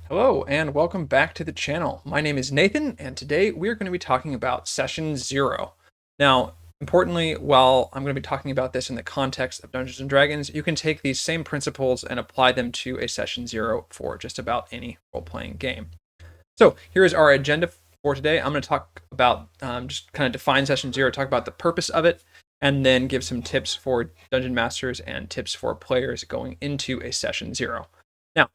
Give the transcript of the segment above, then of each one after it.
Hello and welcome back to the channel. My name is Nathan and today we're going to be talking about Session 0. Now, importantly, while I'm going to be talking about this in the context of Dungeons & Dragons, you can take these same principles and apply them to a Session 0 for just about any role-playing game. So here is our agenda for today. I'm going to talk about, just kind of define Session 0, talk about the purpose of it, and then give some tips for Dungeon Masters and tips for players going into a Session 0. Now,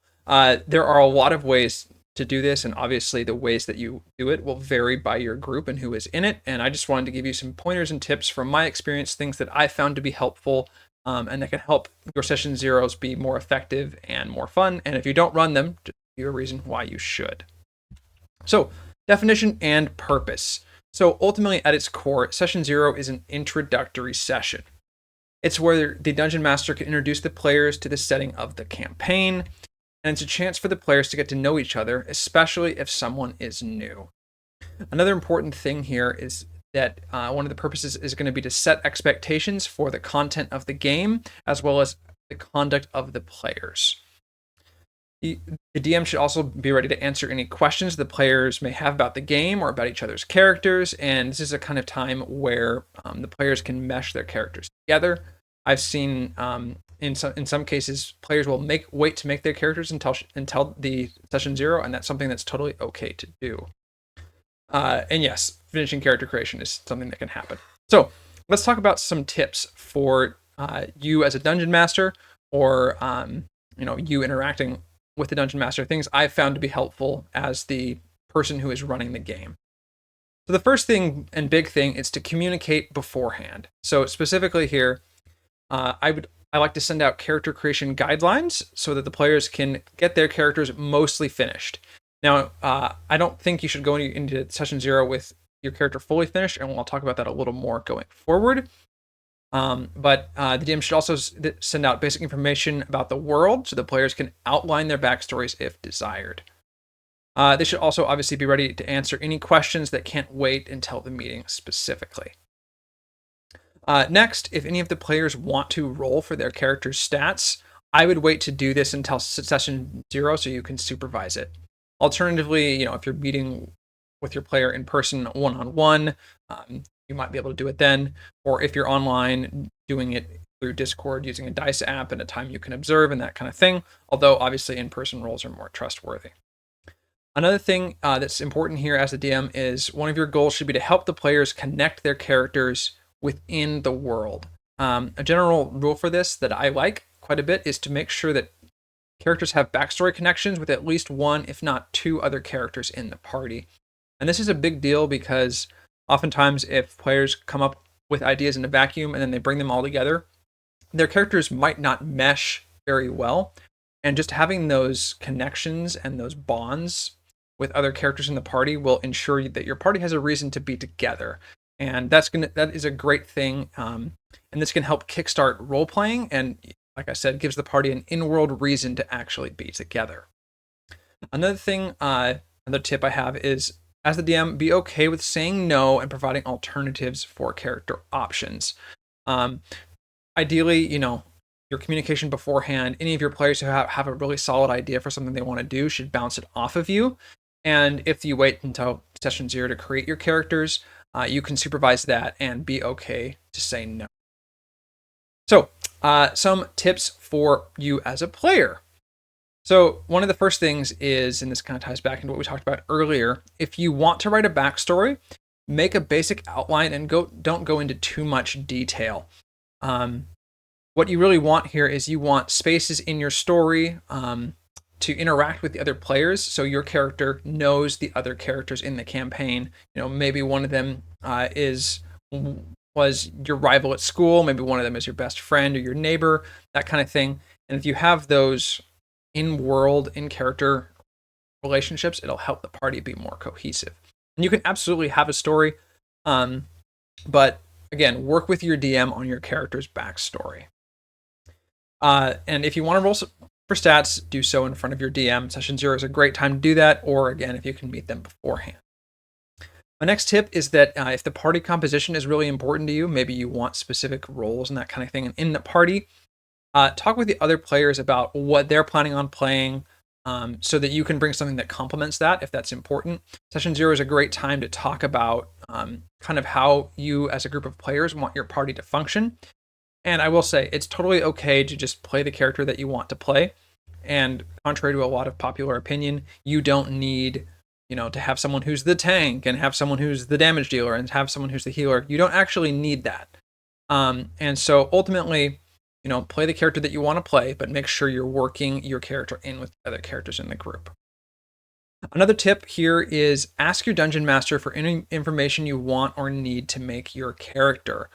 there are a lot of ways to do this, and obviously the ways that you do it will vary by your group and who is in it. And I just wanted to give you some pointers and tips from my experience, things that I found to be helpful, and that can help your Session Zeros be more effective and more fun. And if you don't run them, just give you a reason why you should. So, definition and purpose. So, ultimately, at its core, Session 0 is an introductory session. It's where the Dungeon Master can introduce the players to the setting of the campaign, and it's a chance for the players to get to know each other, especially if someone is new. Another important thing here is that one of the purposes is going to be to set expectations for the content of the game, as well as the conduct of the players. The DM should also be ready to answer any questions the players may have about the game or about each other's characters, and this is a kind of time where the players can mesh their characters together. I've seen in some cases players will wait to make their characters until the Session 0, and that's something that's totally okay to do. And yes, finishing character creation is something that can happen. So let's talk about some tips for you as a dungeon master, or you interacting with the dungeon master, things I've found to be helpful as the person who is running the game. So the first thing and big thing is to communicate beforehand. So specifically here, I like to send out character creation guidelines so that the players can get their characters mostly finished. Now, I don't think you should go into Session 0 with your character fully finished, and I'll talk about that a little more going forward. But the DM should also send out basic information about the world so the players can outline their backstories if desired. They should also obviously be ready to answer any questions that can't wait until the meeting specifically. Next, if any of the players want to roll for their character's stats, I would wait to do this until Session 0 so you can supervise it. Alternatively, if you're meeting with your player in person one-on-one, you might be able to do it then. Or if you're online, doing it through Discord using a dice app and a time you can observe and that kind of thing. Although obviously in-person rolls are more trustworthy. Another thing that's important here as the DM is one of your goals should be to help the players connect their characters within the world. A general rule for this that I like quite a bit is to make sure that characters have backstory connections with at least one, if not two, other characters in the party. And this is a big deal because oftentimes if players come up with ideas in a vacuum and then they bring them all together, their characters might not mesh very well. And just having those connections and those bonds with other characters in the party will ensure that your party has a reason to be together. And that is a great thing. And this can help kickstart role playing, and like I said, gives the party an in-world reason to actually be together. Another thing, another tip I have is, as the DM, be okay with saying no and providing alternatives for character options. Ideally, your communication beforehand, any of your players who have a really solid idea for something they want to do should bounce it off of you. And if you wait until Session 0 to create your characters, you can supervise that and be okay to say no. So, some tips for you as a player. So, one of the first things is, and this kind of ties back into what we talked about earlier, if you want to write a backstory, make a basic outline and don't go into too much detail. What you really want here is you want spaces in your story to interact with the other players, so your character knows the other characters in the campaign. Maybe one of them was your rival at school, maybe one of them is your best friend or your neighbor, that kind of thing. And if you have those in-world, in-character relationships, it'll help the party be more cohesive. And you can absolutely have a story, but again, work with your DM on your character's backstory. And if you want to roll for stats, do so in front of your DM. Session 0 is a great time to do that, or again, if you can meet them beforehand. My next tip is that if the party composition is really important to you, maybe you want specific roles and that kind of thing in the party, talk with the other players about what they're planning on playing, so that you can bring something that complements that if that's important. Session 0 is a great time to talk about kind of how you as a group of players want your party to function. And I will say it's totally okay to just play the character that you want to play. And contrary to a lot of popular opinion, you don't need, to have someone who's the tank and have someone who's the damage dealer and have someone who's the healer. You don't actually need that. And so ultimately, play the character that you want to play, but make sure you're working your character in with other characters in the group. Another tip here is ask your dungeon master for any information you want or need to make your character.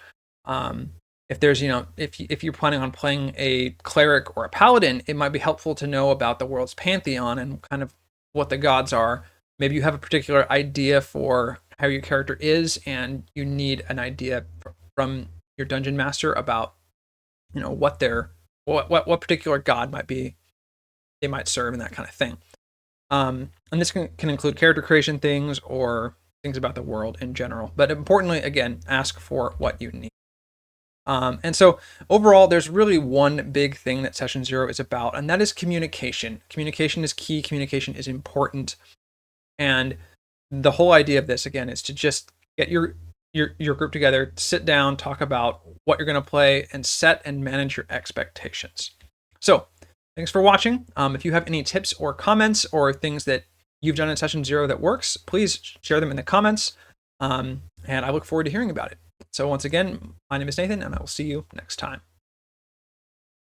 If there's, if you're planning on playing a cleric or a paladin, it might be helpful to know about the world's pantheon and kind of what the gods are. Maybe you have a particular idea for how your character is, and you need an idea from your dungeon master about, what particular god they might serve and that kind of thing. And this can include character creation things or things about the world in general. But importantly, again, ask for what you need. And so overall, there's really one big thing that Session 0 is about, and that is communication. Communication is key. Communication is important. And the whole idea of this, again, is to just get your group together, sit down, talk about what you're going to play, and set and manage your expectations. So thanks for watching. If you have any tips or comments or things that you've done in Session 0 that works, please share them in the comments. And I look forward to hearing about it. So once again, my name is Nathan, and I will see you next time.